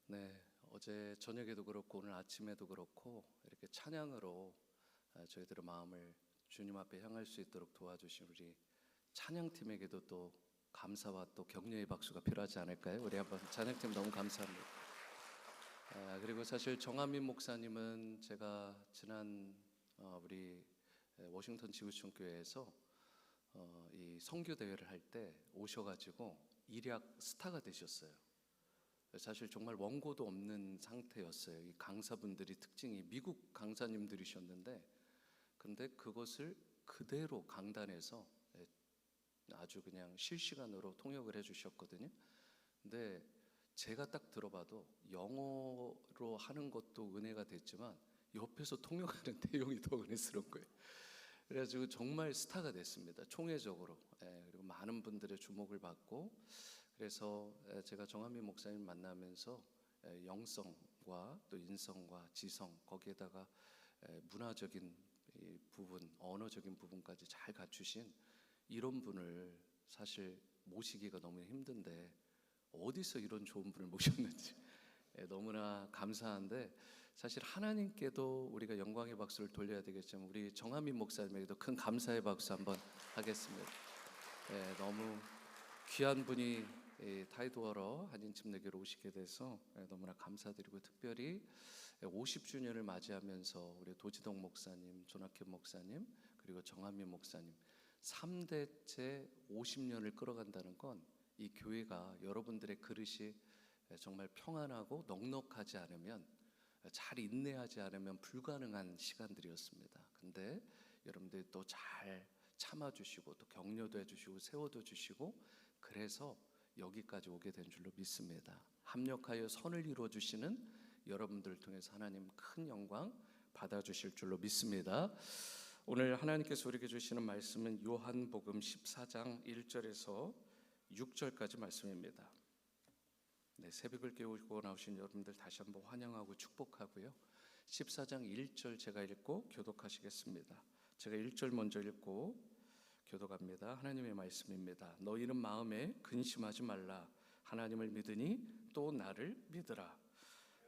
네, 어제 저녁에도 그렇고 오늘 아침에도 그렇고 이렇게 찬양으로 저희들의 마음을 주님 앞에 향할 수 있도록 도와주신 우리 찬양팀에게도 또 감사와 또 격려의 박수가 필요하지 않을까요? 우리 한번 찬양팀 너무 감사합니다. 그리고 사실 정한민 목사님은 제가 지난 우리 워싱턴 지구촌 교회에서 이 선교 대회를 할 때 오셔가지고 일약 스타가 되셨어요. 사실 정말 원고도 없는 상태였어요. 이 강사분들이 특징이 미국 강사님들이셨는데, 근데 그것을 그대로 강단에서 아주 그냥 실시간으로 통역을 해주셨거든요. 근데 제가 딱 들어봐도 영어로 하는 것도 은혜가 됐지만 옆에서 통역하는 내용이 더 은혜스러운 거예요. 그래가지고 정말 스타가 됐습니다. 총회적으로. 그리고 많은 분들의 주목을 받고, 그래서 제가 정한민 목사님 만나면서 영성과 또 인성과 지성, 거기에다가 문화적인 부분, 언어적인 부분까지 잘 갖추신 이런 분을 사실 모시기가 너무 힘든데 어디서 이런 좋은 분을 모셨는지 너무나 감사한데, 사실 하나님께도 우리가 영광의 박수를 돌려야 되겠지만 우리 정한민 목사님에게도 큰 감사의 박수 한번 하겠습니다. 너무 귀한 분이 타이도어러 한인침례교로 오시게 돼서 너무나 감사드리고, 특별히 50주년을 맞이하면서 우리 도지동 목사님, 조낙현 목사님, 그리고 정한민 목사님 3대째 50년을 끌어간다는 건 이 교회가 여러분들의 그릇이 정말 평안하고 넉넉하지 않으면, 잘 인내하지 않으면 불가능한 시간들이었습니다. 근데 여러분들이 또 잘 참아주시고 또 격려도 해주시고 세워도 주시고, 그래서 여기까지 오게 된 줄로 믿습니다. 합력하여 선을 이루어주시는 여러분들을 통해서 하나님 큰 영광 받아주실 줄로 믿습니다. 오늘 하나님께서 우리에게 주시는 말씀은 요한복음 14장 1절에서 6절까지 말씀입니다. 새벽을 깨우고 나오신 여러분들 다시 한번 환영하고 축복하고요. 14장 1절 제가 읽고 교독하시겠습니다. 제가 1절 먼저 읽고 교독합니다. 하나님의 말씀입니다. 너희는 마음에 근심하지 말라. 하나님을 믿으니 또 나를 믿으라.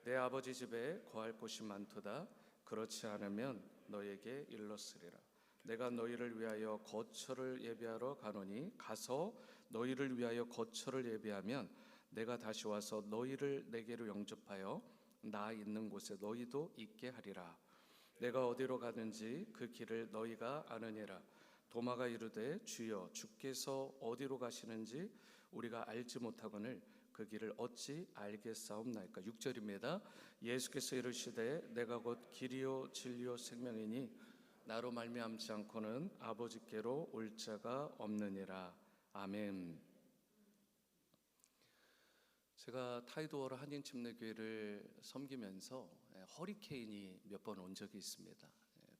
내 아버지 집에 거할 곳이 많도다. 그렇지 않으면 너에게 일렀으리라. 내가 너희를 위하여 거처를 예비하러 가노니 가서 너희를 위하여 거처를 예비하면 내가 다시 와서 너희를 내게로 영접하여 나 있는 곳에 너희도 있게 하리라. 내가 어디로 가든지 그 길을 너희가 아느니라. 도마가 이르되 주여 주께서 어디로 가시는지 우리가 알지 못하거늘 그 길을 어찌 알겠사옵나이까. 6절입니다. 예수께서 이르시되 내가 곧 길이요 진리요 생명이니 나로 말미암지 않고는 아버지께로 올 자가 없느니라. 아멘. 제가 타이도어러 한인침례교회를 섬기면서 허리케인이 몇 번 온 적이 있습니다.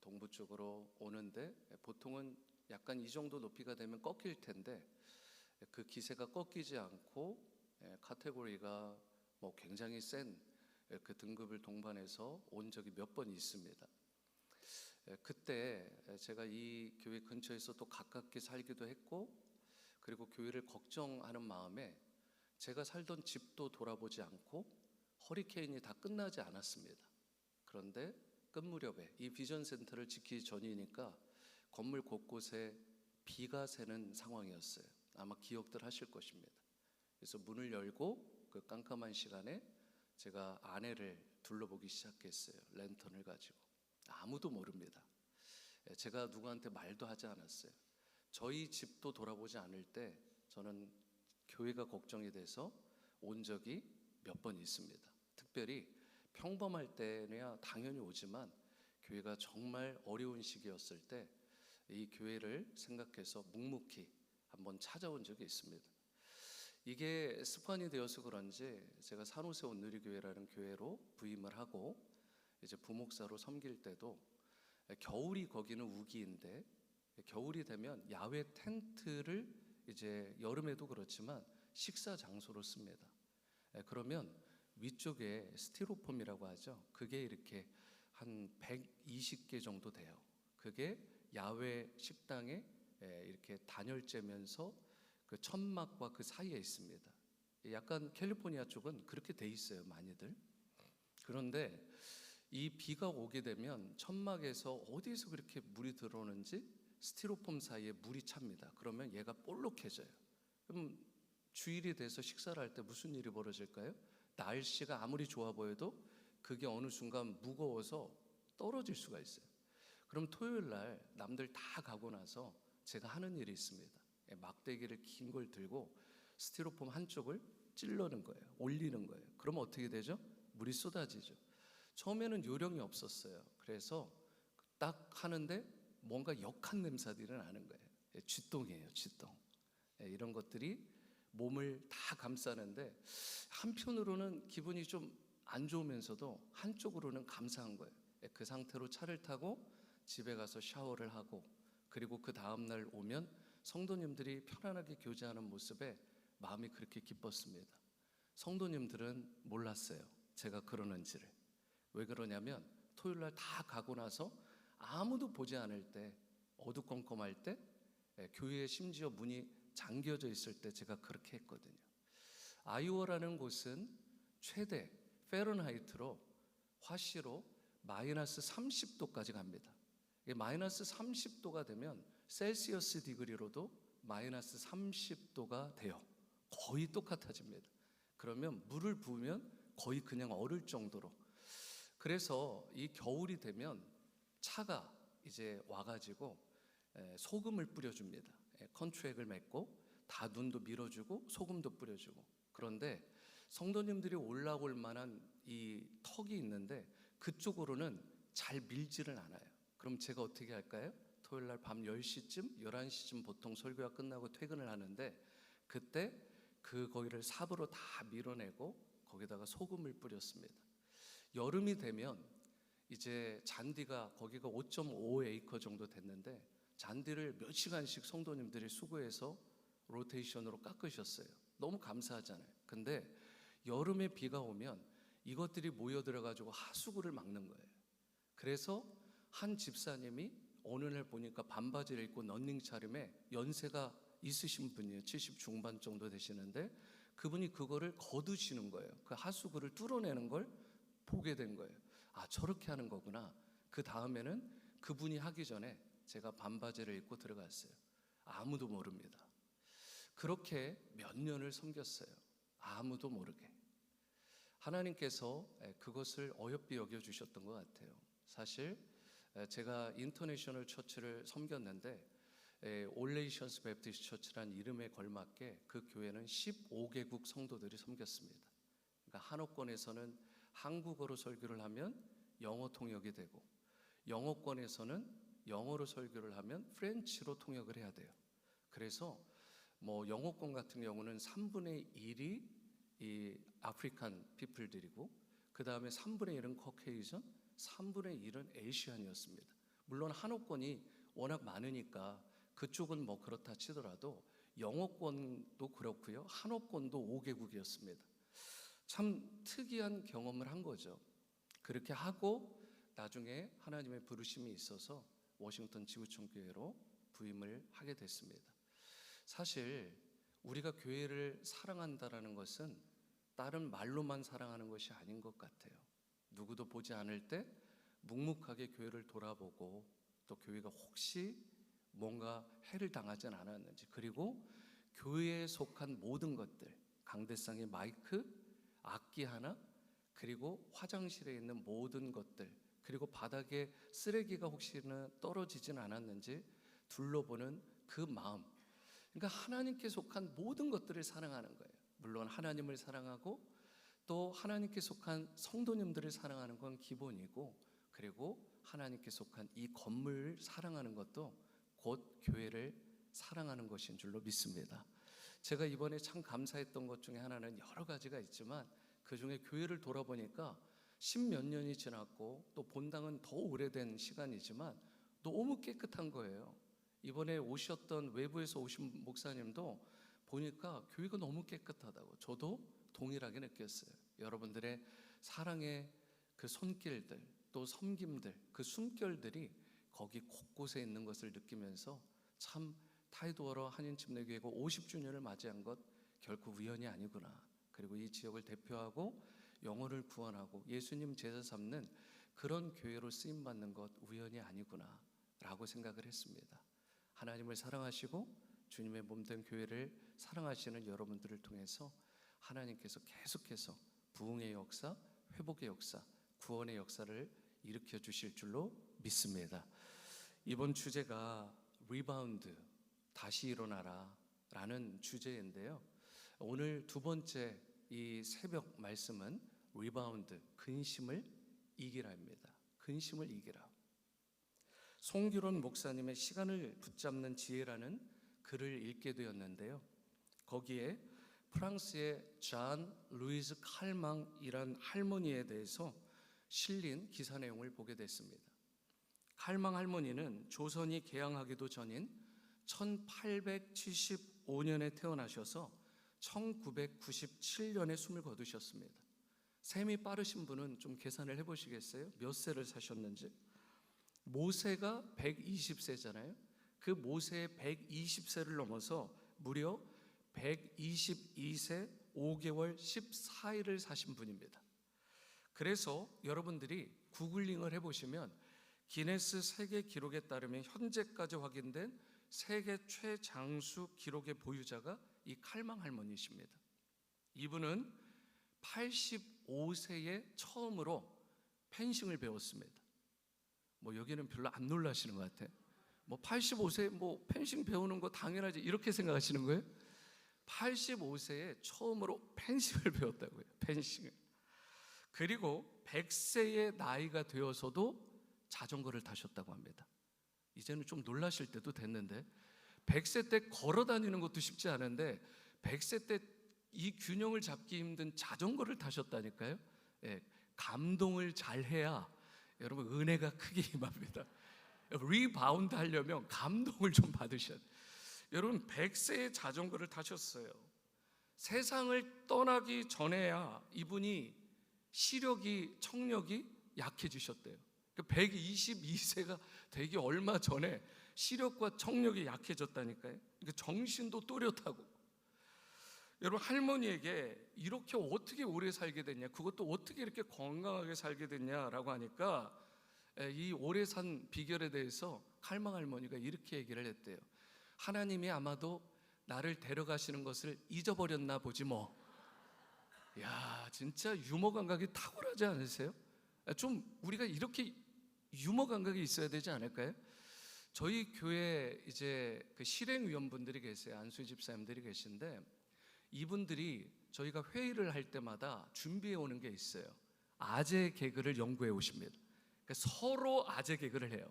동부 쪽으로 오는데 보통은 약간 이 정도 높이가 되면 꺾일 텐데 그 기세가 꺾이지 않고 카테고리가 굉장히 센 그 등급을 동반해서 온 적이 몇 번 있습니다. 그때 제가 이 교회 근처에서 또 가깝게 살기도 했고, 그리고 교회를 걱정하는 마음에 제가 살던 집도 돌아보지 않고 허리케인이 다 끝나지 않았습니다. 그런데 끝 무렵에 이 비전 센터를 지키기 전이니까 건물 곳곳에 비가 새는 상황이었어요. 아마 기억들 하실 것입니다. 그래서 문을 열고 그 깜깜한 시간에 제가 아내를 둘러보기 시작했어요. 랜턴을 가지고. 아무도 모릅니다. 제가 누구한테 말도 하지 않았어요. 저희 집도 돌아보지 않을 때 저는 교회가 걱정이 돼서 온 적이 몇 번 있습니다. 특별히 평범할 때야 당연히 오지만 교회가 정말 어려운 시기였을 때 이 교회를 생각해서 묵묵히 한번 찾아온 적이 있습니다. 이게 습관이 되어서 그런지 제가 산호세온 누리교회라는 교회로 부임을 하고 이제 부목사로 섬길 때도 겨울이 거기는 우기인데 겨울이 되면 야외 텐트를 이제 여름에도 그렇지만 식사 장소로 씁니다. 그러면 위쪽에 스티로폼이라고 하죠. 그게 이렇게 한 120개 정도 돼요. 그게 야외 식당에 이렇게 단열재면서 그 천막과 그 사이에 있습니다. 약간 캘리포니아 쪽은 그렇게 돼 있어요, 많이들. 그런데 이 비가 오게 되면 천막에서 어디에서 그렇게 물이 들어오는지 스티로폼 사이에 물이 찹니다. 그러면 얘가 볼록해져요. 그럼 주일이 돼서 식사를 할 때 무슨 일이 벌어질까요? 날씨가 아무리 좋아 보여도 그게 어느 순간 무거워서 떨어질 수가 있어요. 그럼 토요일 날 남들 다 가고 나서 제가 하는 일이 있습니다. 막대기를 긴 걸 들고 스티로폼 한쪽을 찔러는 거예요. 올리는 거예요. 그러면 어떻게 되죠? 물이 쏟아지죠. 처음에는 요령이 없었어요. 그래서 딱 하는데 뭔가 역한 냄새들이 나는 거예요. 쥐똥이에요, 쥐똥. 이런 것들이 몸을 다 감싸는데 한편으로는 기분이 좀 안 좋으면서도 한쪽으로는 감사한 거예요. 그 상태로 차를 타고 집에 가서 샤워를 하고, 그리고 그 다음날 오면 성도님들이 편안하게 교제하는 모습에 마음이 그렇게 기뻤습니다. 성도님들은 몰랐어요, 제가 그러는지를. 왜 그러냐면 토요일날 다 가고 나서 아무도 보지 않을 때, 어두컴컴할 때, 교회에 심지어 문이 잠겨져 있을 때 제가 그렇게 했거든요. 아이오와라는 곳은 최대 페른하이트로 화씨로 마이너스 30도까지 갑니다. 마이너스 30도가 되면 셀시어스 디그리로도 마이너스 30도가 돼요. 거의 똑같아집니다. 그러면 물을 부으면 거의 그냥 얼을 정도로. 그래서 이 겨울이 되면 차가 이제 와가지고 소금을 뿌려줍니다. 컨트랙을 맺고 다 눈도 밀어주고 소금도 뿌려주고. 그런데 성도님들이 올라올 만한 이 턱이 있는데 그쪽으로는 잘 밀지를 않아요. 그럼 제가 어떻게 할까요? 토요일날 밤 10시쯤, 11시쯤 보통 설교가 끝나고 퇴근을 하는데, 그때 거기를 삽으로 다 밀어내고 거기다가 소금을 뿌렸습니다. 여름이 되면 이제 잔디가, 거기가 5.5 에이커 정도 됐는데 잔디를 몇 시간씩 성도님들이 수고해서 로테이션으로 깎으셨어요. 너무 감사하잖아요. 근데 여름에 비가 오면 이것들이 모여들어가지고 하수구를 막는 거예요. 그래서 한 집사님이 어느 날 보니까 반바지를 입고 런닝 차림에, 연세가 있으신 분이에요. 70 중반 정도 되시는데 그분이 그거를 거두시는 거예요. 그 하수구를 뚫어내는 걸 보게 된 거예요. 아, 저렇게 하는 거구나. 그 다음에는 그분이 하기 전에 제가 반바지를 입고 들어갔어요. 아무도 모릅니다. 그렇게 몇 년을 섬겼어요. 아무도 모르게. 하나님께서 그것을 어여삐 여겨주셨던 것 같아요. 사실 제가 인터내셔널 처치를 섬겼는데 올레이션스 베프티스트 처치라는 이름에 걸맞게 그 교회는 15개국 성도들이 섬겼습니다. 그러니까 한옥권에서는 한국어로 설교를 하면 영어 통역이 되고, 영어권에서는 영어로 설교를 하면 프렌치로 통역을 해야 돼요. 그래서 뭐 영어권 같은 경우는 3분의 1이 이 아프리칸 피플들이고, 그 다음에 3분의 1은 커케이션, 3분의 1은 에이시안이었습니다. 물론 한옥권이 워낙 많으니까 그쪽은 뭐 그렇다 치더라도 영어권도 그렇고요, 한옥권도 5개국이었습니다. 참 특이한 경험을 한 거죠. 그렇게 하고 나중에 하나님의 부르심이 있어서 워싱턴 지구촌 교회로 부임을 하게 됐습니다. 사실 우리가 교회를 사랑한다라는 것은 다른 말로만 사랑하는 것이 아닌 것 같아요. 누구도 보지 않을 때 묵묵하게 교회를 돌아보고, 또 교회가 혹시 뭔가 해를 당하진 않았는지, 그리고 교회에 속한 모든 것들, 강대상의 마이크, 악기 하나, 그리고 화장실에 있는 모든 것들, 그리고 바닥에 쓰레기가 혹시나 떨어지진 않았는지 둘러보는 그 마음. 그러니까 하나님께 속한 모든 것들을 사랑하는 거예요. 물론 하나님을 사랑하고 또 하나님께 속한 성도님들을 사랑하는 건 기본이고, 그리고 하나님께 속한 이 건물을 사랑하는 것도 곧 교회를 사랑하는 것인 줄로 믿습니다. 제가 이번에 참 감사했던 것 중에 하나는 여러 가지가 있지만, 그 중에 교회를 돌아보니까 10몇 년이 지났고 또 본당은 더 오래된 시간이지만 너무 깨끗한 거예요. 이번에 오셨던 외부에서 오신 목사님도 보니까 교회가 너무 깨끗하다고, 저도 동일하게 느꼈어요. 여러분들의 사랑의 그 손길들, 또 섬김들, 그 숨결들이 거기 곳곳에 있는 것을 느끼면서 참 타이도어러 한인침례교회가 50주년을 맞이한 것 결코 우연이 아니구나. 그리고 이 지역을 대표하고 영혼을 구원하고 예수님 제자 삼는 그런 교회로 쓰임받는 것 우연이 아니구나 라고 생각을 했습니다. 하나님을 사랑하시고 주님의 몸된 교회를 사랑하시는 여러분들을 통해서 하나님께서 계속해서 부흥의 역사, 회복의 역사, 구원의 역사를 일으켜 주실 줄로 믿습니다. 이번 주제가 리바운드, 다시 일어나라 라는 주제인데요, 오늘 두 번째 이 새벽 말씀은 리바운드, 근심을 이기라입니다. 근심을 이기라. 송규론 목사님의 시간을 붙잡는 지혜라는 글을 읽게 되었는데요, 거기에 프랑스의 잔 루이즈 칼망이란 할머니에 대해서 실린 기사 내용을 보게 됐습니다. 칼망 할머니는 조선이 개항하기도 전인 1875년에 태어나셔서 1997년에 숨을 거두셨습니다. 셈이 빠르신 분은 좀 계산을 해보시겠어요? 몇 세를 사셨는지. 모세가 120세잖아요. 그 모세의 120세를 넘어서 무려 122세 5개월 14일을 사신 분입니다. 그래서 여러분들이 구글링을 해보시면 기네스 세계 기록에 따르면 현재까지 확인된 세계 최장수 기록의 보유자가 이 칼망 할머니십니다. 이분은 85세에 처음으로 펜싱을 배웠습니다. 뭐 여기는 별로 안 놀라시는 것 같아요. 뭐 85세 뭐 펜싱 배우는 거 당연하지 이렇게 생각하시는 거예요? 85세에 처음으로 펜싱을 배웠다고요. 펜싱을. 그리고 100세의 나이가 되어서도 자전거를 타셨다고 합니다. 이제는 좀 놀라실 때도 됐는데 100세 때 걸어 다니는 것도 쉽지 않은데 100세 때 이 균형을 잡기 힘든 자전거를 타셨다니까요. 예, 감동을 잘 해야 여러분 은혜가 크게 임합니다. 리바운드 하려면 감동을 좀 받으셔야 돼요. 여러분 100세의 자전거를 타셨어요. 세상을 떠나기 전에야 이분이 시력이, 청력이 약해지셨대요. 122세가 되기 얼마 전에 시력과 청력이 약해졌다니까요. 정신도 또렷하고. 여러분 할머니에게 이렇게 어떻게 오래 살게 됐냐, 그것도 어떻게 이렇게 건강하게 살게 됐냐라고 하니까 이 오래 산 비결에 대해서 칼망 할머니가 이렇게 얘기를 했대요. 하나님이 아마도 나를 데려가시는 것을 잊어버렸나 보지 뭐. 야, 진짜 유머 감각이 탁월하지 않으세요? 좀 우리가 이렇게 유머 감각이 있어야 되지 않을까요? 저희 교회 이제 그 실행위원분들이 계세요. 안수 집사님들이 계신데 이분들이 저희가 회의를 할 때마다 준비해 오는 게 있어요. 아재 개그를 연구해 오십니다. 그러니까 서로 아재 개그를 해요.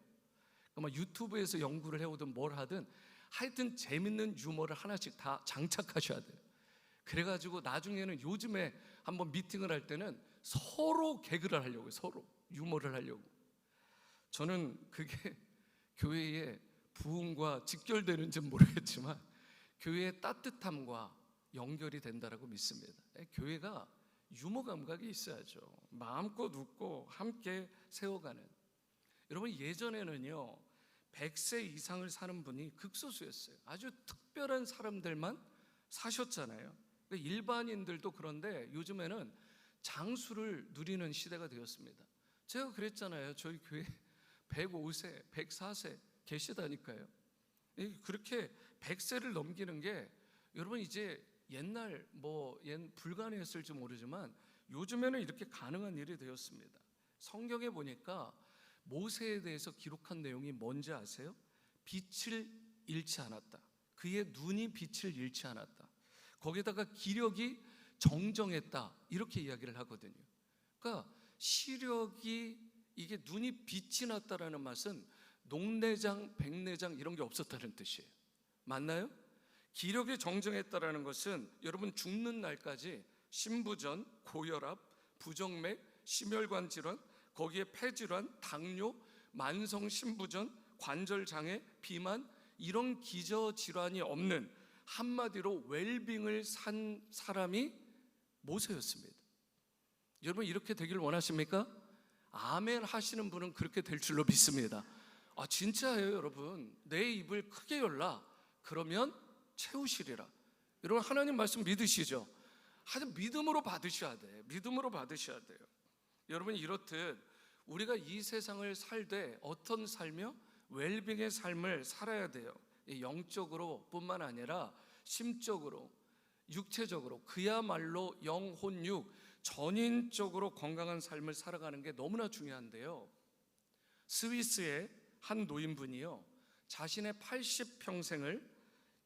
그러니까 유튜브에서 연구를 해오든 뭘 하든 하여튼 재밌는 유머를 하나씩 다 장착하셔야 돼요. 그래가지고 나중에는 요즘에 한번 미팅을 할 때는 서로 개그를 하려고요. 서로 유머를 하려고. 저는 그게 교회의 부흥과 직결되는지는 모르겠지만 교회의 따뜻함과 연결이 된다라고 믿습니다. 교회가 유머 감각이 있어야죠. 마음껏 웃고 함께 세워가는. 여러분 예전에는요 100세 이상을 사는 분이 극소수였어요. 아주 특별한 사람들만 사셨잖아요. 일반인들도 그런데 요즘에는 장수를 누리는 시대가 되었습니다. 제가 그랬잖아요. 저희 교회 105세, 104세 계시다니까요. 그렇게 100세를 넘기는 게 여러분 이제 옛날 불가능했을지 모르지만 요즘에는 이렇게 가능한 일이 되었습니다. 성경에 보니까 모세에 대해서 기록한 내용이 뭔지 아세요? 빛을 잃지 않았다. 그의 눈이 빛을 잃지 않았다. 거기다가 기력이 정정했다. 이렇게 이야기를 하거든요. 그러니까 시력이 이게 눈이 빛이 났다라는 말은 녹내장, 백내장 이런 게 없었다는 뜻이에요. 맞나요? 기력이 정정했다라는 것은 여러분 죽는 날까지 심부전, 고혈압, 부정맥, 심혈관 질환, 거기에 폐질환, 당뇨, 만성 심부전, 관절 장애, 비만 이런 기저질환이 없는 한마디로 웰빙을 산 사람이 모세였습니다. 여러분 이렇게 되길 원하십니까? 아멘 하시는 분은 그렇게 될 줄로 믿습니다. 아 진짜예요 여러분. 내 입을 크게 열라. 그러면 채우시리라. 여러분 하나님 말씀 믿으시죠? 하여튼 믿음으로 받으셔야 돼. 믿음으로 받으셔야 돼요. 여러분, 이렇듯 우리가 이 세상을 살되 어떤 삶이요? 웰빙의 삶을 살아야 돼요. 영적으로 뿐만 아니라 심적으로, 육체적으로, 그야말로 영혼육 전인적으로 건강한 삶을 살아가는 게 너무나 중요한데요, 스위스의 한 노인분이요, 자신의 80평생을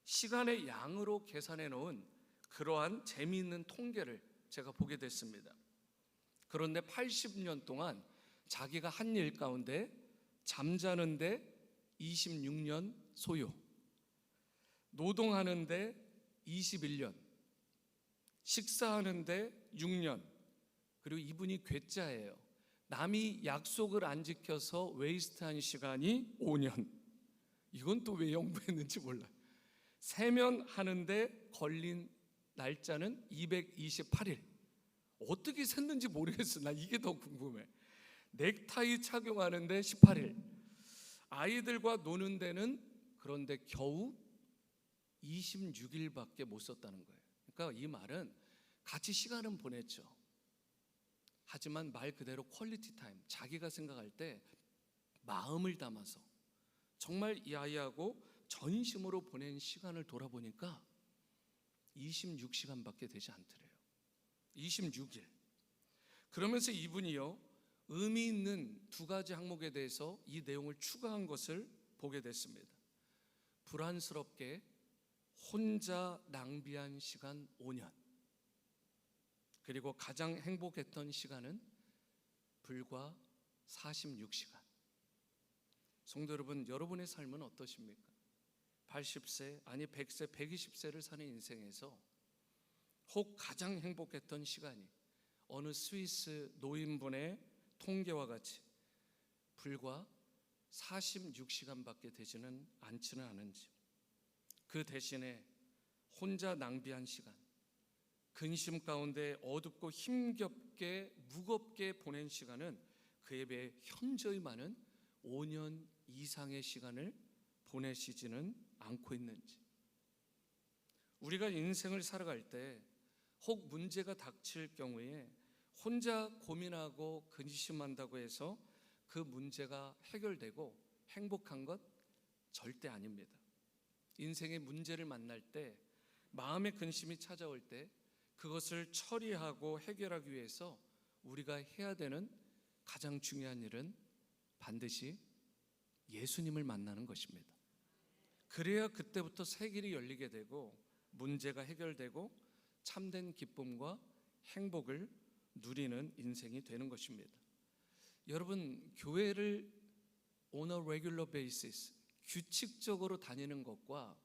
시간의 양으로 계산해 놓은 그러한 재미있는 통계를 제가 보게 됐습니다. 그런데 80년 동안 자기가 한 일 가운데 잠자는데 26년 소요, 노동하는데 21년, 식사하는데 6년, 그리고 이분이 괴짜예요. 남이 약속을 안 지켜서 웨이스트한 시간이 5년. 이건 또 왜 연구했는지 몰라요. 세면하는데 걸린 날짜는 228일. 어떻게 샜는지 모르겠어. 나 이게 더 궁금해. 넥타이 착용하는데 18일. 아이들과 노는 데는 그런데 겨우 26일밖에 못 썼다는 거예요. 그러니까 이 말은 같이 시간은 보냈죠. 하지만 말 그대로 퀄리티 타임, 자기가 생각할 때 마음을 담아서 정말 이 아이하고 전심으로 보낸 시간을 돌아보니까 26시간밖에 되지 않더래요. 26일. 그러면서 이분이요, 의미 있는 두 가지 항목에 대해서 이 내용을 추가한 것을 보게 됐습니다. 불안스럽게 혼자 낭비한 시간 5년, 그리고 가장 행복했던 시간은 불과 46시간. 성도 여러분, 여러분의 삶은 어떠십니까? 80세, 아니 100세, 120세를 사는 인생에서 혹 가장 행복했던 시간이 어느 스위스 노인분의 통계와 같이 불과 46시간밖에 되지는 않지는 않은지, 그 대신에 혼자 낭비한 시간, 근심 가운데 어둡고 힘겹게 무겁게 보낸 시간은 그에 비해 현저히 많은 5년 이상의 시간을 보내시지는 않고 있는지, 우리가 인생을 살아갈 때 혹 문제가 닥칠 경우에 혼자 고민하고 근심한다고 해서 그 문제가 해결되고 행복한 것 절대 아닙니다. 인생의 문제를 만날 때, 마음의 근심이 찾아올 때 그것을 처리하고 해결하기 위해서 우리가 해야 되는 가장 중요한 일은 반드시 예수님을 만나는 것입니다. 그래야 그때부터 새 길이 열리게 되고 문제가 해결되고 참된 기쁨과 행복을 누리는 인생이 되는 것입니다. 여러분, 교회를 on a regular basis, 규칙적으로 다니는 것과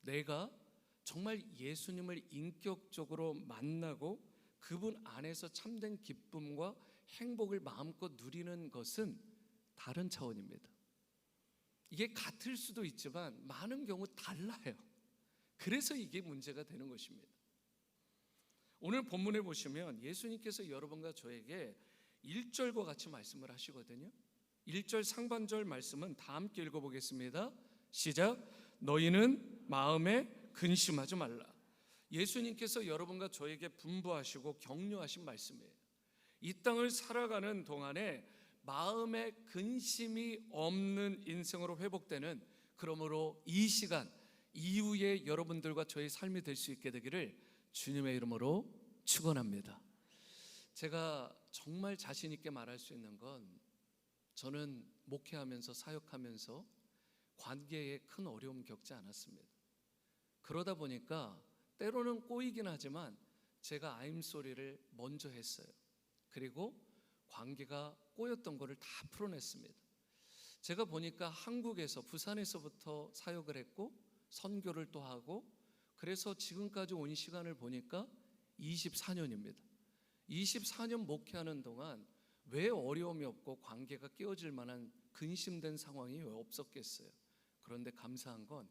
내가 정말 예수님을 인격적으로 만나고 그분 안에서 참된 기쁨과 행복을 마음껏 누리는 것은 다른 차원입니다. 이게 같을 수도 있지만 많은 경우 달라요. 그래서 이게 문제가 되는 것입니다. 오늘 본문에 보시면 예수님께서 여러분과 저에게 1절과 같이 말씀을 하시거든요. 1절 상반절 말씀은 다 함께 읽어보겠습니다. 시작. 너희는 마음에 근심하지 말라. 예수님께서 여러분과 저에게 분부하시고 격려하신 말씀이에요. 이 땅을 살아가는 동안에 마음에 근심이 없는 인생으로 회복되는, 그러므로 이 시간 이후에 여러분들과 저의 삶이 될 수 있게 되기를 주님의 이름으로 축원합니다. 제가 정말 자신 있게 말할 수 있는 건, 저는 목회하면서 사역하면서 관계에 큰 어려움 겪지 않았습니다. 그러다 보니까 때로는 꼬이긴 하지만 제가 아임소리를 먼저 했어요. 그리고 관계가 꼬였던 거를 다 풀어냈습니다. 제가 보니까 한국에서, 부산에서부터 사역을 했고 선교를 또 하고, 그래서 지금까지 온 시간을 보니까 24년입니다. 24년 목회하는 동안 왜 어려움이 없고 관계가 깨어질 만한 근심된 상황이 왜 없었겠어요? 그런데 감사한 건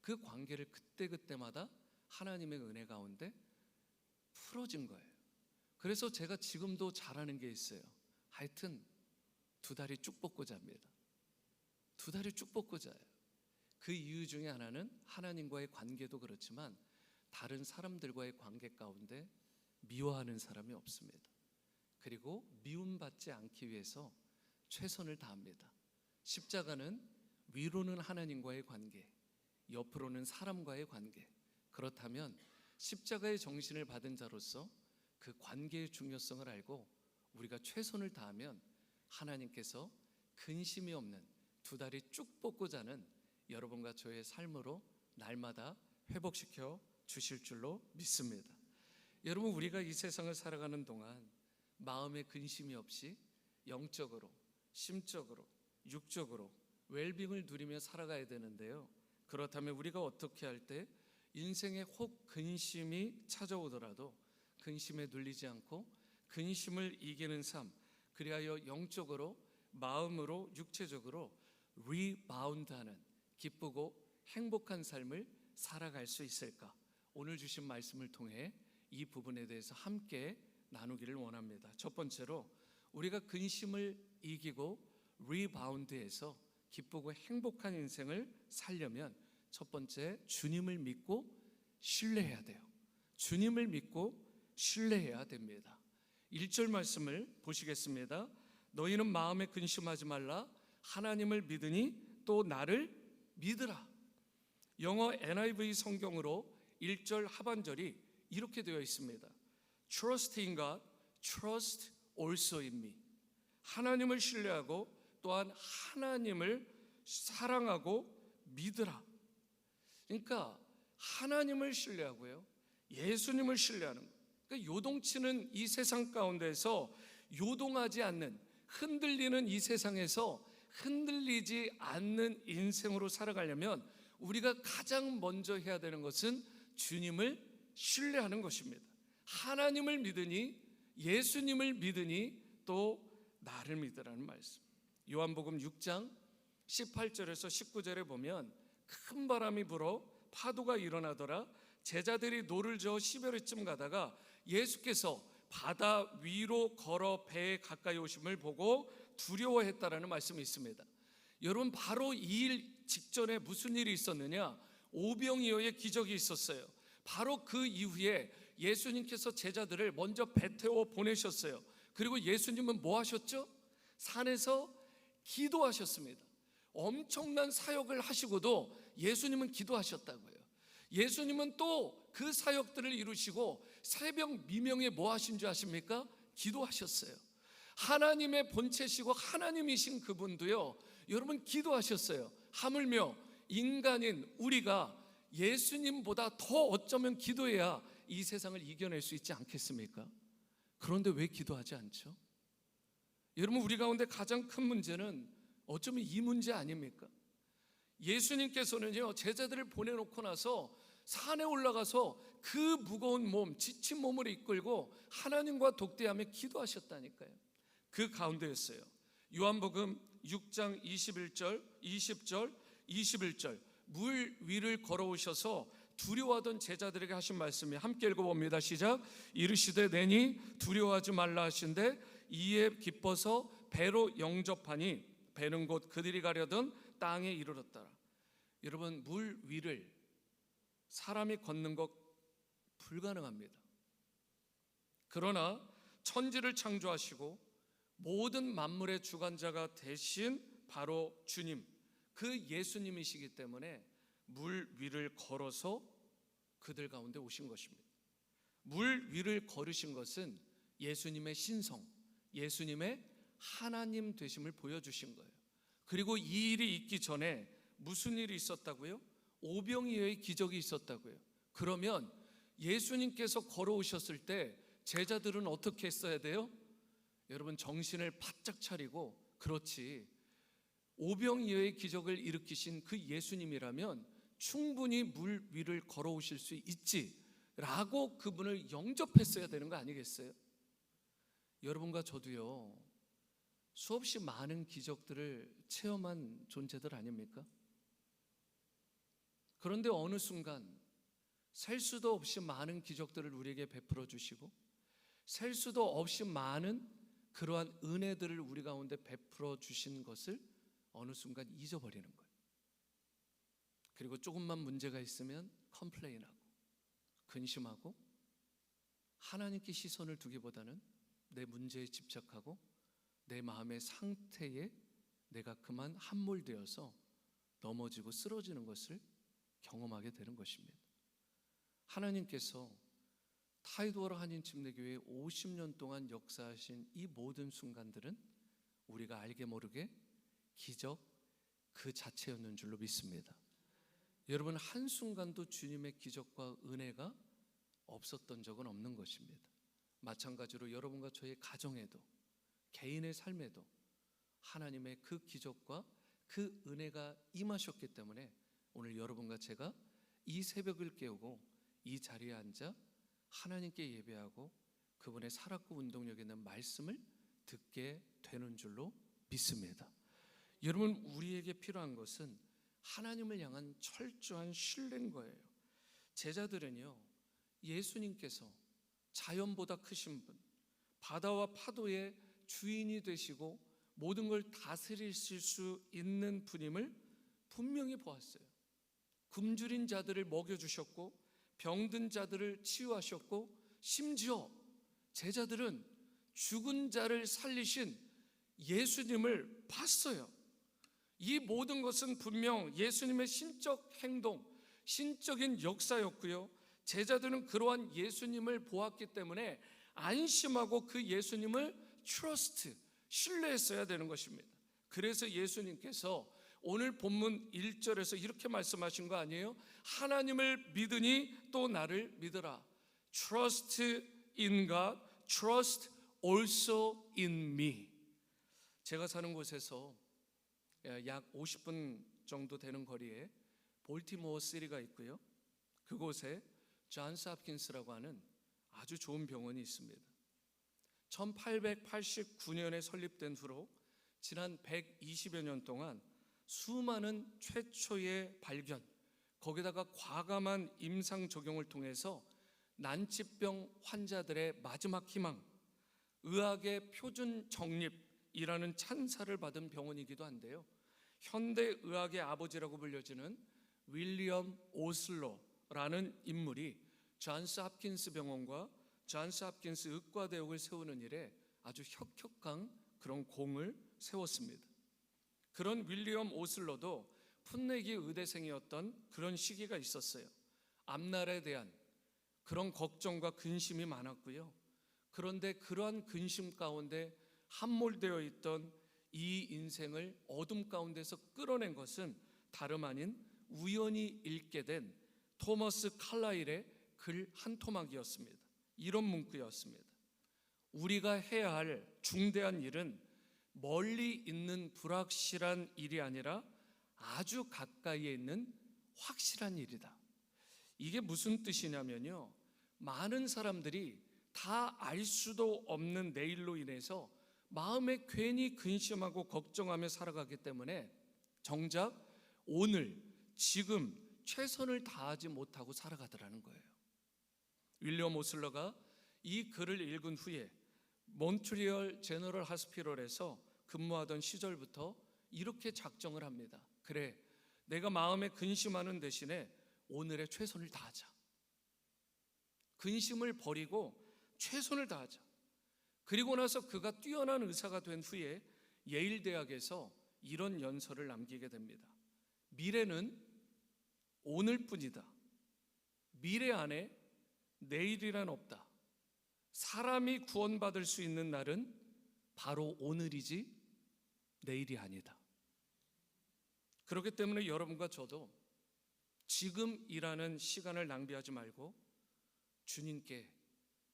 그 관계를 그때그때마다 하나님의 은혜 가운데 풀어진 거예요. 그래서 제가 지금도 잘하는 게 있어요. 하여튼 두 다리 쭉 뻗고 잡니다. 두 다리 쭉 뻗고 자요. 그 이유 중에 하나는 하나님과의 관계도 그렇지만 다른 사람들과의 관계 가운데 미워하는 사람이 없습니다. 그리고 미움받지 않기 위해서 최선을 다합니다. 십자가는 위로는 하나님과의 관계, 옆으로는 사람과의 관계. 그렇다면 십자가의 정신을 받은 자로서 그 관계의 중요성을 알고 우리가 최선을 다하면 하나님께서 근심이 없는 두 다리 쭉 뻗고 자는 여러분과 저의 삶으로 날마다 회복시켜 주실 줄로 믿습니다. 여러분, 우리가 이 세상을 살아가는 동안 마음에 근심이 없이 영적으로, 심적으로, 육적으로 웰빙을 누리며 살아가야 되는데요. 그렇다면 우리가 어떻게 할 때 인생에 혹 근심이 찾아오더라도 근심에 눌리지 않고 근심을 이기는 삶, 그리하여 영적으로, 마음으로, 육체적으로 리바운드하는 기쁘고 행복한 삶을 살아갈 수 있을까? 오늘 주신 말씀을 통해 이 부분에 대해서 함께 나누기를 원합니다. 첫 번째로 우리가 근심을 이기고 리바운드해서 기쁘고 행복한 인생을 살려면 첫 번째, 주님을 믿고 신뢰해야 돼요. 주님을 믿고 신뢰해야 됩니다. 1절 말씀을 보시겠습니다. 너희는 마음에 근심하지 말라. 하나님을 믿으니 또 나를 믿으라. 영어 NIV 성경으로 1절 하반절이 이렇게 되어 있습니다. Trust in God, trust also in me. 하나님을 신뢰하고 또한 하나님을 사랑하고 믿으라. 그러니까 하나님을 신뢰하고요, 예수님을 신뢰하는 것. 그러니까 요동치는 이 세상 가운데서 요동하지 않는, 흔들리는 이 세상에서 흔들리지 않는 인생으로 살아가려면 우리가 가장 먼저 해야 되는 것은 주님을 신뢰하는 것입니다. 하나님을 믿으니, 예수님을 믿으니 또 나를 믿으라는 말씀. 요한복음 6장 18절에서 19절에 보면 큰 바람이 불어 파도가 일어나더라. 제자들이 노를 저어 시베리쯤 가다가 예수께서 바다 위로 걸어 배에 가까이 오심을 보고 두려워했다라는 말씀이 있습니다. 여러분, 바로 이 일 직전에 무슨 일이 있었느냐? 오병이어의 기적이 있었어요. 바로 그 이후에 예수님께서 제자들을 먼저 배 태워 보내셨어요. 그리고 예수님은 뭐 하셨죠? 산에서 기도하셨습니다. 엄청난 사역을 하시고도 예수님은 기도하셨다고요. 예수님은 또 그 사역들을 이루시고 새벽 미명에 뭐 하신 줄 아십니까? 기도하셨어요. 하나님의 본체시고 하나님이신 그분도요, 여러분 기도하셨어요. 하물며 인간인 우리가 예수님보다 더 어쩌면 기도해야 이 세상을 이겨낼 수 있지 않겠습니까? 그런데 왜 기도하지 않죠? 여러분, 우리 가운데 가장 큰 문제는 어쩌면 이 문제 아닙니까? 예수님께서는요, 제자들을 보내놓고 나서 산에 올라가서 그 무거운 몸, 지친 몸을 이끌고 하나님과 독대하며 기도하셨다니까요. 그 가운데였어요. 요한복음 6장 21절, 20절, 21절 물 위를 걸어오셔서 두려워하던 제자들에게 하신 말씀이 함께 읽어봅니다. 시작. 이르시되 내니 두려워하지 말라 하신대 이에 기뻐서 배로 영접하니 배는 곧 그들이 가려던 땅에 이르렀더라. 여러분, 물 위를 사람이 걷는 것 불가능합니다. 그러나 천지를 창조하시고 모든 만물의 주관자가 되신 바로 주님, 그 예수님이시기 때문에 물 위를 걸어서 그들 가운데 오신 것입니다. 물 위를 걸으신 것은 예수님의 신성, 예수님의 하나님 되심을 보여주신 거예요. 그리고 이 일이 있기 전에 무슨 일이 있었다고요? 오병이어의 기적이 있었다고요. 그러면 예수님께서 걸어오셨을 때 제자들은 어떻게 했어야 돼요? 여러분, 정신을 바짝 차리고, 그렇지, 오병이어의 기적을 일으키신 그 예수님이라면 충분히 물 위를 걸어오실 수 있지라고 그분을 영접했어야 되는 거 아니겠어요? 여러분과 저도요, 수없이 많은 기적들을 체험한 존재들 아닙니까? 그런데 어느 순간 셀 수도 없이 많은 기적들을 우리에게 베풀어 주시고 셀 수도 없이 많은 그러한 은혜들을 우리 가운데 베풀어 주신 것을 어느 순간 잊어버리는 거예요. 그리고 조금만 문제가 있으면 컴플레인하고 근심하고 하나님께 시선을 두기보다는 내 문제에 집착하고 내 마음의 상태에 내가 그만 함몰되어서 넘어지고 쓰러지는 것을 경험하게 되는 것입니다. 하나님께서 타이도어라 한인 침례교회 50년 동안 역사하신 이 모든 순간들은 우리가 알게 모르게 기적 그 자체였는 줄로 믿습니다. 여러분, 한순간도 주님의 기적과 은혜가 없었던 적은 없는 것입니다. 마찬가지로 여러분과 저의 가정에도, 개인의 삶에도 하나님의 그 기적과 그 은혜가 임하셨기 때문에 오늘 여러분과 제가 이 새벽을 깨우고 이 자리에 앉아 하나님께 예배하고 그분의 살았고 운동력 있는 말씀을 듣게 되는 줄로 믿습니다. 여러분, 우리에게 필요한 것은 하나님을 향한 철저한 신뢰인 거예요. 제자들은요, 예수님께서 자연보다 크신 분, 바다와 파도의 주인이 되시고 모든 걸 다스리실 수 있는 분임을 분명히 보았어요. 굶주린 자들을 먹여주셨고 병든 자들을 치유하셨고 심지어 제자들은 죽은 자를 살리신 예수님을 봤어요. 이 모든 것은 분명 예수님의 신적 행동, 신적인 역사였고요. 제자들은 그러한 예수님을 보았기 때문에 안심하고 그 예수님을 트러스트, 신뢰했어야 되는 것입니다. 그래서 예수님께서 오늘 본문 1절에서 이렇게 말씀하신 거 아니에요? 하나님을 믿으니 또 나를 믿으라. Trust in God, trust also in me. 제가 사는 곳에서 약 50분 정도 되는 거리에 볼티모어 시리가 있고요. 그곳에 존스 홉킨스라고 하는 아주 좋은 병원이 있습니다. 1889년에 설립된 후로 지난 120여 년 동안 수많은 최초의 발견, 거기다가 과감한 임상 적용을 통해서 난치병 환자들의 마지막 희망, 의학의 표준 정립이라는 찬사를 받은 병원이기도 한데요. 현대 의학의 아버지라고 불려지는 윌리엄 오슬러라는 인물이 존스 홉킨스 병원과 존스 홉킨스 의과대학을 세우는 일에 아주 혁혁한 그런 공을 세웠습니다. 그런 윌리엄 오슬러도 풋내기 의대생이었던 그런 시기가 있었어요. 앞날에 대한 그런 걱정과 근심이 많았고요. 그런데 그러한 근심 가운데 함몰되어 있던 이 인생을 어둠 가운데서 끌어낸 것은 다름 아닌 우연히 읽게 된 토머스 칼라일의 글 한 토막이었습니다. 이런 문구였습니다. 우리가 해야 할 중대한 일은 멀리 있는 불확실한 일이 아니라 아주 가까이에 있는 확실한 일이다. 이게 무슨 뜻이냐면요, 많은 사람들이 다 알 수도 없는 내일로 인해서 마음에 괜히 근심하고 걱정하며 살아가기 때문에 정작 오늘 지금 최선을 다하지 못하고 살아가더라는 거예요. 윌리엄 오슬러가 이 글을 읽은 후에 몬트리올 제너럴 하스피럴에서 근무하던 시절부터 이렇게 작정을 합니다. 그래, 내가 마음에 근심하는 대신에 오늘의 최선을 다하자. 근심을 버리고 최선을 다하자. 그리고 나서 그가 뛰어난 의사가 된 후에 예일 대학에서 이런 연설을 남기게 됩니다. 미래는 오늘뿐이다. 미래 안에 내일이란 없다. 사람이 구원받을 수 있는 날은 바로 오늘이지 내일이 아니다. 그렇기 때문에 여러분과 저도 지금이라는 시간을 낭비하지 말고 주님께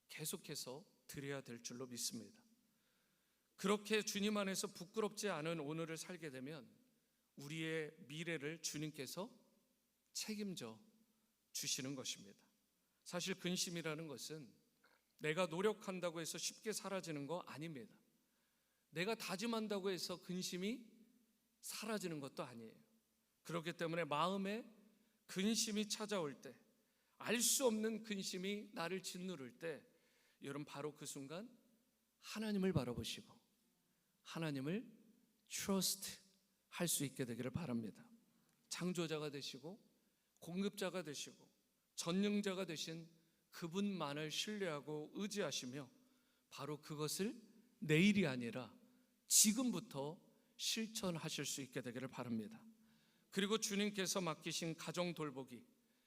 계속해서 드려야 될 줄로 믿습니다. 그렇게 주님 안에서 부끄럽지 않은 오늘을 살게 되면 우리의 미래를 주님께서 책임져 주시는 것입니다. 사실 근심이라는 것은 내가 노력한다고 해서 쉽게 사라지는 거 아닙니다. 내가 다짐한다고 해서 근심이 사라지는 것도 아니에요. 그렇기 때문에 마음에 근심이 찾아올 때, 알 수 없는 근심이 나를 짓누를 때, 여러분 바로 그 순간 하나님을 바라보시고 하나님을 트러스트 할 수 있게 되기를 바랍니다. 창조자가 되시고 공급자가 되시고 전능자가 되신 그분만을 신뢰하고 의지하시며 바로 그것을 내일이 아니라 지금부터 실천하실 수 있게 되기를 바랍니다. 그리고 주님께서 맡기신 가정 돌보기,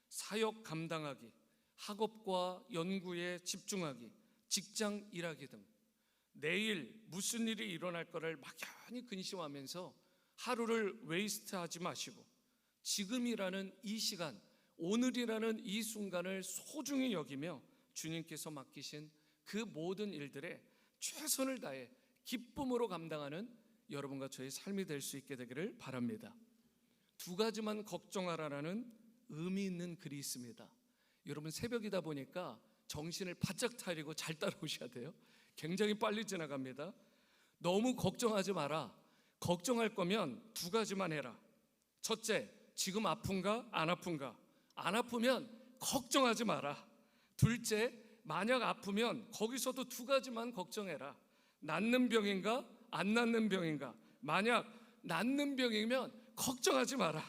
사역 감당하기, 학업과 연구에 집중하기, 직장 일하기 등 내일 무슨 일이 일어날 거를 막연히 근심하면서 하루를 웨이스트하지 마시고 지금이라는 이 시간, 오늘이라는 이 순간을 소중히 여기며 주님께서 맡기신 그 모든 일들에 최선을 다해 기쁨으로 감당하는 여러분과 저의 삶이 될 수 있게 되기를 바랍니다. 두 가지만 걱정하라라는 의미 있는 글이 있습니다. 여러분, 새벽이다 보니까 정신을 바짝 차리고 잘 따라오셔야 돼요. 굉장히 빨리 지나갑니다. 너무 걱정하지 마라. 걱정할 거면 두 가지만 해라. 첫째, 지금 아픈가 안 아픈가? 안 아프면 걱정하지 마라. 둘째, 만약 아프면 거기서도 두 가지만 걱정해라. 낫는 병인가 안 낫는 병인가? 만약 낫는 병이면 걱정하지 마라.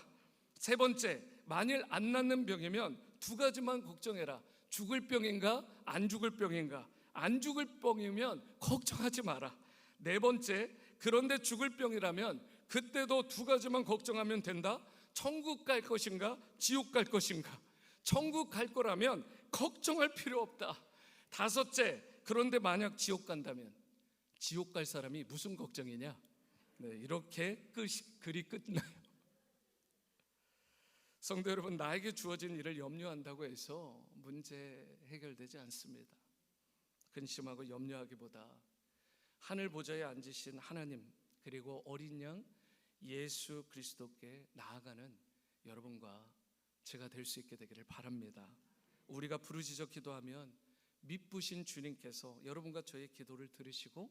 세 번째, 만일 안 낫는 병이면 두 가지만 걱정해라. 죽을 병인가 안 죽을 병인가? 안 죽을 병이면 걱정하지 마라. 네 번째, 그런데 죽을 병이라면 그때도 두 가지만 걱정하면 된다. 천국 갈 것인가 지옥 갈 것인가? 천국 갈 거라면 걱정할 필요 없다. 다섯째, 그런데 만약 지옥 간다면 지옥 갈 사람이 무슨 걱정이냐? 네, 이렇게 글이 끝나요. 성도 여러분, 나에게 주어진 일을 염려한다고 해서 문제 해결되지 않습니다. 근심하고 염려하기보다 하늘 보좌에 앉으신 하나님, 그리고 어린 양 예수 그리스도께 나아가는 여러분과 제가 될 수 있게 되기를 바랍니다. 우리가 부르짖어 기도하면 미쁘신 주님께서 여러분과 저의 기도를 들으시고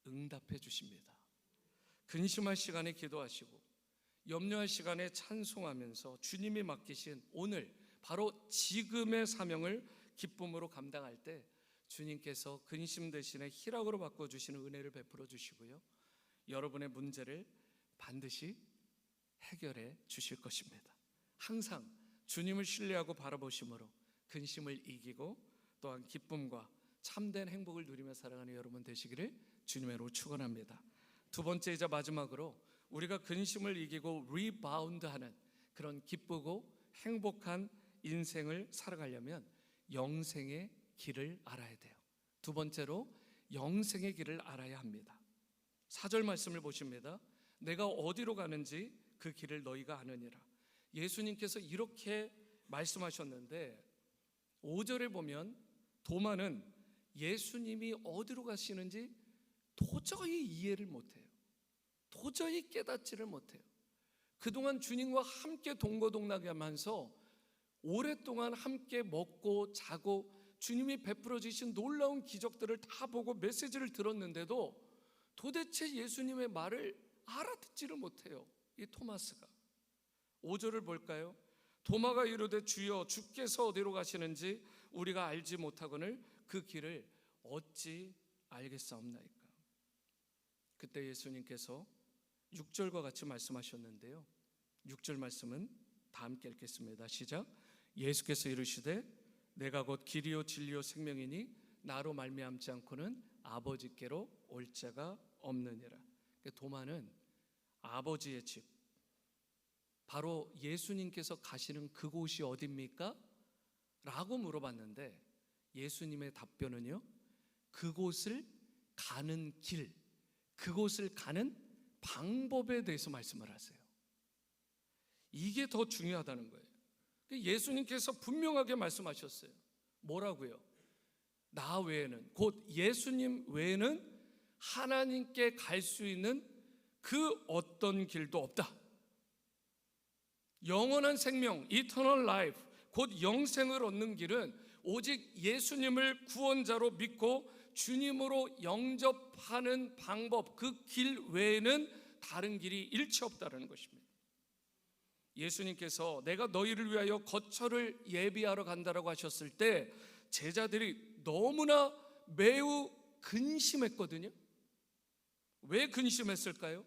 응답해 주십니다. 근심할 시간에 기도하시고 염려할 시간에 찬송하면서 주님이 맡기신 오늘 바로 지금의 사명을 기쁨으로 감당할 때 주님께서 근심 대신에 희락으로 바꿔주시는 은혜를 베풀어 주시고요, 여러분의 문제를 반드시 해결해 주실 것입니다. 항상 주님을 신뢰하고 바라보심으로 근심을 이기고 또한 기쁨과 참된 행복을 누리며 살아가는 여러분 되시기를 주님으로 축원합니다. 두 번째이자 마지막으로 우리가 근심을 이기고 리바운드하는 그런 기쁘고 행복한 인생을 살아가려면 영생의 길을 알아야 돼요. 두 번째로 영생의 길을 알아야 합니다. 4절 말씀을 보십니다. 내가 어디로 가는지 그 길을 너희가 아느니라. 예수님께서 이렇게 말씀하셨는데 5절에 보면 도마는 예수님이 어디로 가시는지 도저히 이해를 못해요. 도저히 깨닫지를 못해요. 그동안 주님과 함께 동거동락을 하면서 오랫동안 함께 먹고 자고 주님이 베풀어 주신 놀라운 기적들을 다 보고 메시지를 들었는데도 도대체 예수님의 말을 알아듣지를 못해요. 이 토마스가. 5절을 볼까요? 도마가 이르되 주여 주께서 어디로 가시는지 우리가 알지 못하거늘 그 길을 어찌 알겠사옵나이까. 그때 예수님께서 6절과 같이 말씀하셨는데요, 6절 말씀은 다 함께 읽겠습니다. 시작. 예수께서 이르시되 내가 곧 길이요 진리요 생명이니 나로 말미암지 않고는 아버지께로 올 자가 없느니라. 도마는 아버지의 집, 바로 예수님께서 가시는 그곳이 어디입니까? 라고 물어봤는데 예수님의 답변은요, 그곳을 가는 길, 그곳을 가는 방법에 대해서 말씀을 하세요. 이게 더 중요하다는 거예요. 예수님께서 분명하게 말씀하셨어요. 뭐라고요? 나 외에는, 곧 예수님 외에는 하나님께 갈 수 있는 그 어떤 길도 없다. 영원한 생명, 이터널 라이프, 곧 영생을 얻는 길은 오직 예수님을 구원자로 믿고 주님으로 영접하는 방법, 그 길 외에는 다른 길이 일체 없다는 것입니다. 예수님께서 내가 너희를 위하여 거처를 예비하러 간다라고 하셨을 때 제자들이 너무나 매우 근심했거든요. 왜 근심했을까요?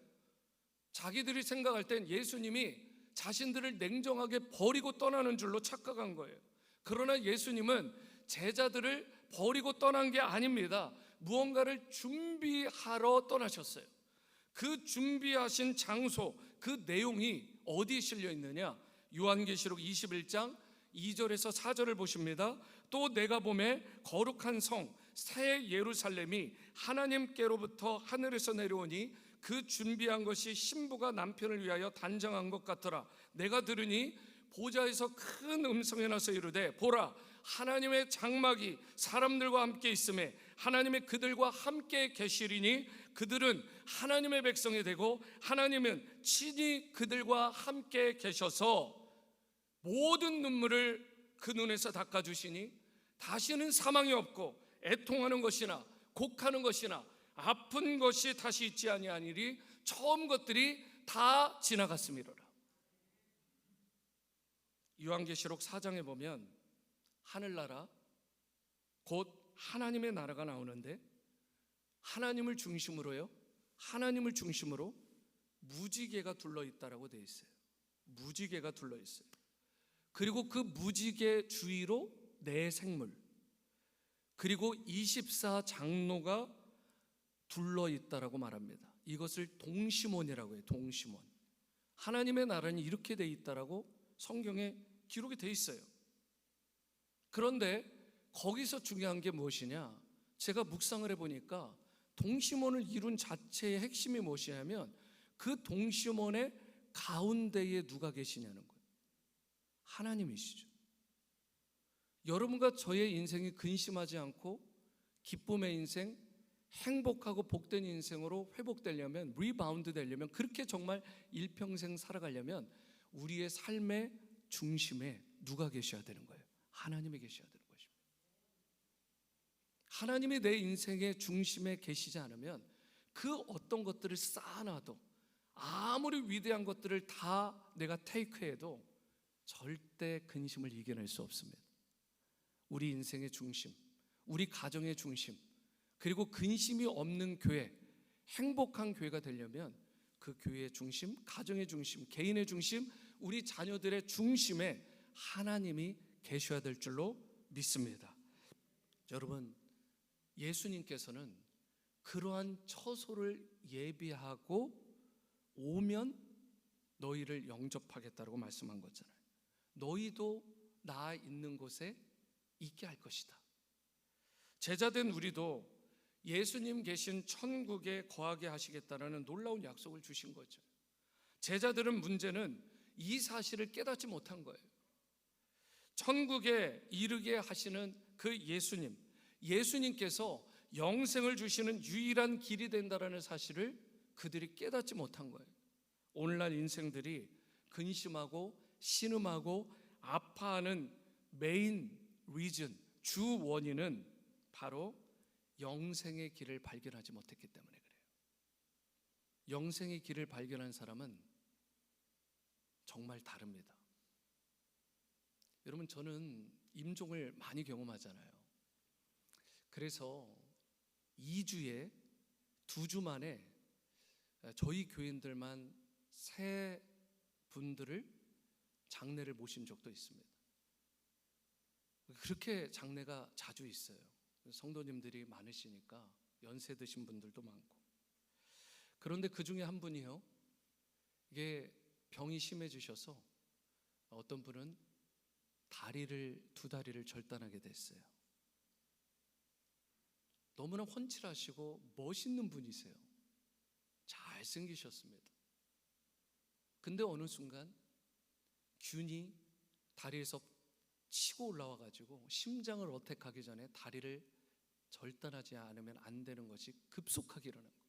자기들이 생각할 땐 예수님이 자신들을 냉정하게 버리고 떠나는 줄로 착각한 거예요. 그러나 예수님은 제자들을 버리고 떠난 게 아닙니다. 무언가를 준비하러 떠나셨어요. 그 준비하신 장소, 그 내용이 어디에 실려 있느냐? 요한계시록 21장 2절에서 4절을 보십니다. 또 내가 보매 거룩한 성 새 예루살렘이 하나님께로부터 하늘에서 내려오니 그 준비한 것이 신부가 남편을 위하여 단장한 것 같더라. 내가 들으니 보좌에서 큰 음성이 나서 이르되 보라, 하나님의 장막이 사람들과 함께 있음에 하나님이 그들과 함께 계시리니 그들은 하나님의 백성이 되고 하나님은 친히 그들과 함께 계셔서 모든 눈물을 그 눈에서 닦아주시니 다시는 사망이 없고 애통하는 것이나 곡하는 것이나 아픈 것이 다시 있지 아니하니리. 처음 것들이 다 지나갔음이로라. 요한계시록 4장에 보면 하늘나라 곧 하나님의 나라가 나오는데 하나님을 중심으로요, 하나님을 중심으로 무지개가 둘러있다라고 되어 있어요. 무지개가 둘러있어요. 그리고 그 무지개 주위로 네 생물, 그리고 24장로가 둘러있다라고 말합니다. 이것을 동시몬이라고 해요. 동시몬. 하나님의 나라는 이렇게 되어 있다라고 성경에 기록이 되어 있어요. 그런데 거기서 중요한 게 무엇이냐? 제가 묵상을 해보니까 동시몬을 이룬 자체의 핵심이 무엇이냐면 그 동시몬의 가운데에 누가 계시냐는 거예요. 하나님이시죠. 여러분과 저의 인생이 근심하지 않고 기쁨의 인생, 행복하고 복된 인생으로 회복되려면, 리바운드 되려면, 그렇게 정말 일평생 살아가려면 우리의 삶의 중심에 누가 계셔야 되는 거예요? 하나님이 계셔야 되는 것입니다. 하나님이 내 인생의 중심에 계시지 않으면 그 어떤 것들을 쌓아놔도, 아무리 위대한 것들을 다 내가 테이크해도 절대 근심을 이겨낼 수 없습니다. 우리 인생의 중심, 우리 가정의 중심, 그리고 근심이 없는 교회, 행복한 교회가 되려면 그 교회의 중심, 가정의 중심, 개인의 중심, 우리 자녀들의 중심에 하나님이 계셔야 될 줄로 믿습니다. 여러분, 예수님께서는 그러한 처소를 예비하고 오면 너희를 영접하겠다고 말씀한 거잖아요. 너희도 나 있는 곳에 있게 할 것이다. 제자된 우리도 예수님 계신 천국에 거하게 하시겠다라는 놀라운 약속을 주신 거죠. 제자들은 문제는 이 사실을 깨닫지 못한 거예요. 천국에 이르게 하시는 그 예수님께서 영생을 주시는 유일한 길이 된다라는 사실을 그들이 깨닫지 못한 거예요. 오늘날 인생들이 근심하고 신음하고 아파하는 메인 리즌, 주 원인은 바로 영생의 길을 발견하지 못했기 때문에 그래요. 영생의 길을 발견한 사람은 정말 다릅니다. 여러분, 저는 임종을 많이 경험하잖아요. 그래서 2주에 2주 만에 저희 교인들만 3분들을 장례를 모신 적도 있습니다. 그렇게 장례가 자주 있어요. 성도님들이 많으시니까 연세 드신 분들도 많고. 그런데 그 중에 한 분이요, 이게 병이 심해지셔서 어떤 분은 두 다리를 절단하게 됐어요. 너무나 훤칠하시고 멋있는 분이세요. 잘생기셨습니다. 근데 어느 순간 균이 다리에서 치고 올라와가지고 심장을 어택하기 전에 다리를 절단하지 않으면 안 되는 것이 급속하게 일어난 거예요.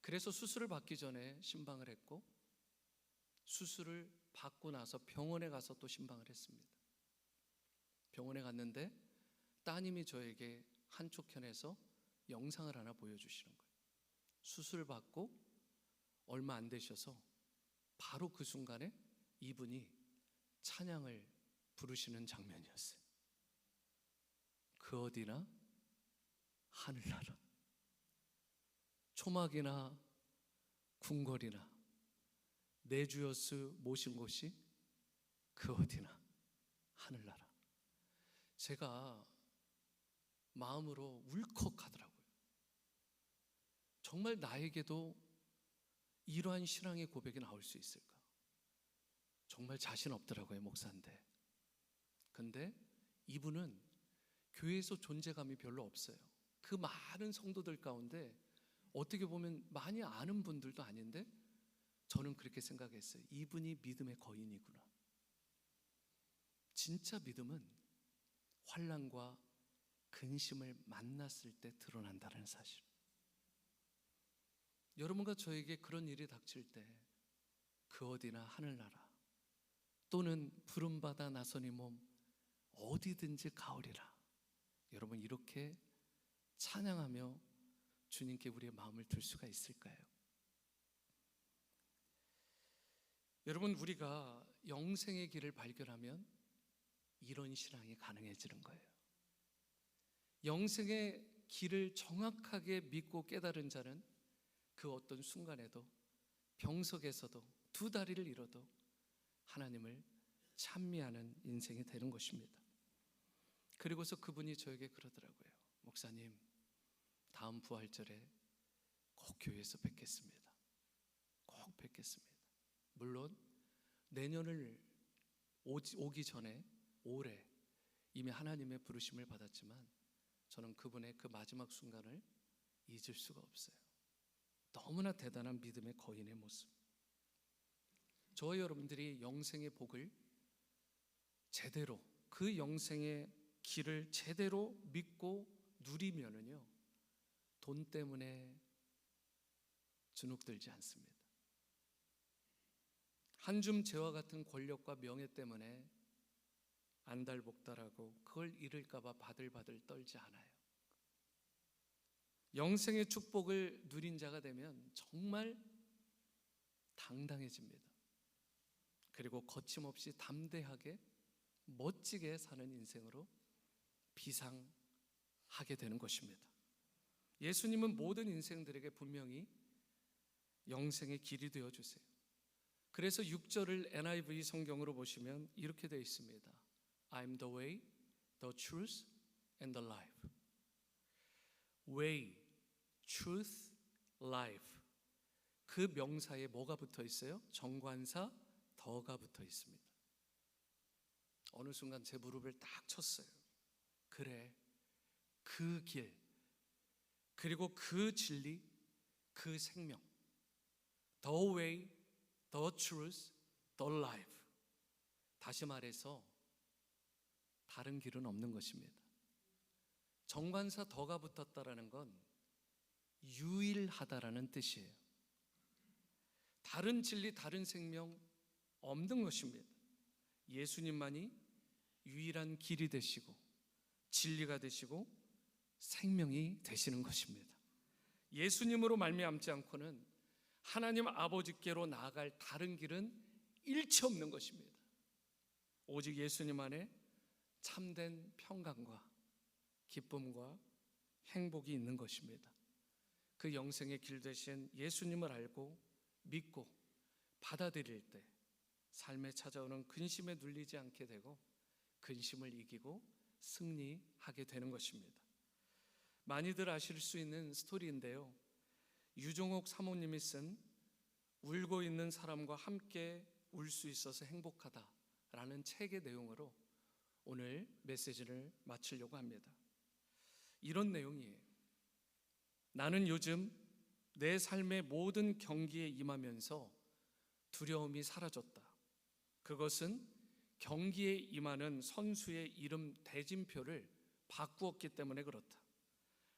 그래서 수술을 받기 전에 신방을 했고, 수술을 받고 나서 병원에 가서 또 신방을 했습니다. 병원에 갔는데 따님이 저에게 한쪽 편에서 영상을 하나 보여주시는 거예요. 수술 받고 얼마 안 되셔서 바로 그 순간에 이분이 찬양을 부르시는 장면이었어요. 그 어디나 하늘나라, 초막이나 궁궐이나 내 주여스 모신 곳이 그 어디나 하늘나라. 제가 마음으로 울컥하더라고요. 정말 나에게도 이러한 신앙의 고백이 나올 수 있을까? 정말 자신 없더라고요, 목사인데. 근데 이분은 교회에서 존재감이 별로 없어요. 그 많은 성도들 가운데 어떻게 보면 많이 아는 분들도 아닌데 저는 그렇게 생각했어요. 이분이 믿음의 거인이구나. 진짜 믿음은 환난과 근심을 만났을 때 드러난다는 사실. 여러분과 저에게 그런 일이 닥칠 때 그 어디나 하늘나라 또는 푸른바다 나선이 몸 어디든지 가오리라. 여러분 이렇게 찬양하며 주님께 우리의 마음을 둘 수가 있을까요? 여러분 우리가 영생의 길을 발견하면 이런 신앙이 가능해지는 거예요. 영생의 길을 정확하게 믿고 깨달은 자는 그 어떤 순간에도 병석에서도 두 다리를 잃어도 하나님을 찬미하는 인생이 되는 것입니다. 그리고서 그분이 저에게 그러더라고요. 목사님, 다음 부활절에 꼭 교회에서 뵙겠습니다. 꼭 뵙겠습니다. 물론 내년을 오기 전에 올해 이미 하나님의 부르심을 받았지만 저는 그분의 그 마지막 순간을 잊을 수가 없어요. 너무나 대단한 믿음의 거인의 모습. 저와 여러분들이 영생의 복을 제대로, 그 영생의 길을 제대로 믿고 누리면은요, 돈 때문에 주눅들지 않습니다. 한 줌 재와 같은 권력과 명예 때문에 안달복달하고 그걸 잃을까봐 바들바들 떨지 않아요. 영생의 축복을 누린 자가 되면 정말 당당해집니다. 그리고 거침없이 담대하게 멋지게 사는 인생으로 비상하게 되는 것입니다. 예수님은 모든 인생들에게 분명히 영생의 길이 되어주세요. 그래서 6절을 NIV 성경으로 보시면 이렇게 되어 있습니다. I'm the way, the truth, and the life. Way, truth, life. 그 명사에 뭐가 붙어 있어요? 정관사 더가 붙어 있습니다. 어느 순간 제 무릎을 딱 쳤어요. 그래, 그 길, 그리고 그 진리, 그 생명. The way, the truth, the life. 다시 말해서 다른 길은 없는 것입니다. 정관사 더가 붙었다라는 건 유일하다라는 뜻이에요. 다른 진리, 다른 생명 없는 것입니다. 예수님만이 유일한 길이 되시고 진리가 되시고 생명이 되시는 것입니다. 예수님으로 말미암지 않고는 하나님 아버지께로 나아갈 다른 길은 일체 없는 것입니다. 오직 예수님 안에 참된 평강과 기쁨과 행복이 있는 것입니다. 그 영생의 길 되신 예수님을 알고 믿고 받아들일 때 삶에 찾아오는 근심에 눌리지 않게 되고 근심을 이기고 승리하게 되는 것입니다. 많이들 아실 수 있는 스토리인데요, 유종옥 사모님이 쓴 울고 있는 사람과 함께 울 수 있어서 행복하다라는 책의 내용으로 오늘 메시지를 마치려고 합니다. 이런 내용이에요. 나는 요즘 내 삶의 모든 경기에 임하면서 두려움이 사라졌다. 그것은 경기에 임하는 선수의 이름 대진표를 바꾸었기 때문에 그렇다.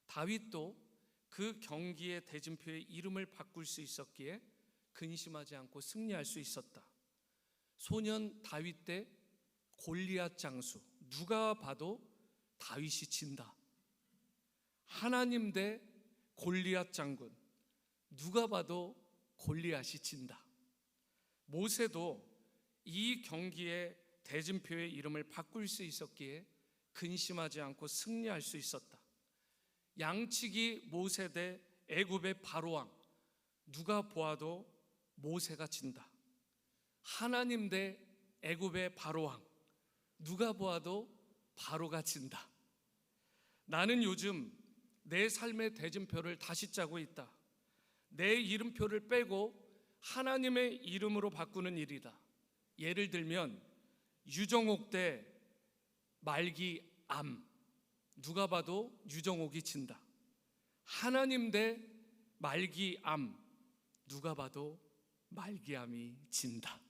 다윗도 그 경기의 대진표의 이름을 바꿀 수 있었기에 근심하지 않고 승리할 수 있었다. 소년 다윗 때 골리앗 장수, 누가 봐도 다윗이 진다. 하나님 대 골리앗 장군, 누가 봐도 골리앗이 진다. 모세도 이 경기의 대진표의 이름을 바꿀 수 있었기에 근심하지 않고 승리할 수 있었다. 양치기 모세 대 애굽의 바로왕, 누가 보아도 모세가 진다. 하나님 대 애굽의 바로왕, 누가 보아도 바로가 진다. 나는 요즘 내 삶의 대진표를 다시 짜고 있다. 내 이름표를 빼고 하나님의 이름으로 바꾸는 일이다. 예를 들면 유정옥 대 말기암, 누가 봐도 유정옥이 진다. 하나님 대 말기암, 누가 봐도 말기암이 진다.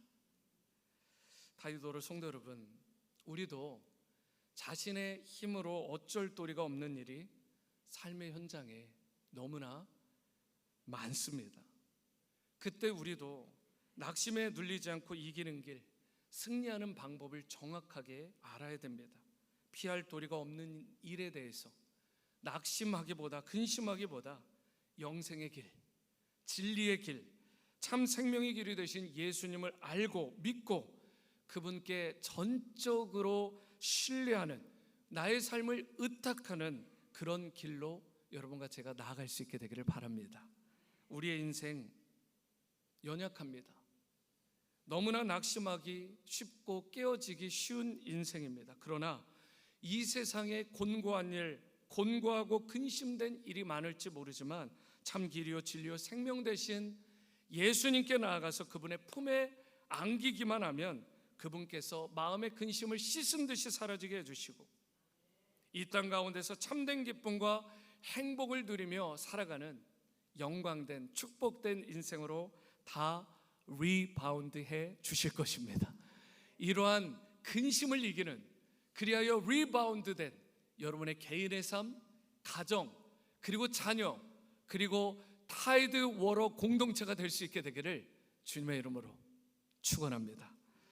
다이도르 성도 여러분, 우리도 자신의 힘으로 어쩔 도리가 없는 일이 삶의 현장에 너무나 많습니다. 그때 우리도 낙심에 눌리지 않고 이기는 길, 승리하는 방법을 정확하게 알아야 됩니다. 피할 도리가 없는 일에 대해서 낙심하기보다, 근심하기보다 영생의 길, 진리의 길, 참 생명의 길이 되신 예수님을 알고 믿고 그분께 전적으로 신뢰하는, 나의 삶을 의탁하는 그런 길로 여러분과 제가 나아갈 수 있게 되기를 바랍니다. 우리의 인생 연약합니다. 너무나 낙심하기 쉽고 깨어지기 쉬운 인생입니다. 그러나 이 세상에 곤고한 일, 곤고하고 근심된 일이 많을지 모르지만 참 길이요 진리요 생명 되신 예수님께 나아가서 그분의 품에 안기기만 하면 그분께서 마음의 근심을 씻은 듯이 사라지게 해주시고 이 땅 가운데서 참된 기쁨과 행복을 누리며 살아가는 영광된 축복된 인생으로 다 리바운드해 주실 것입니다. 이러한 근심을 이기는, 그리하여 리바운드된 여러분의 개인의 삶, 가정, 그리고 자녀, 그리고 타이드 워러 공동체가 될 수 있게 되기를 주님의 이름으로 축원합니다.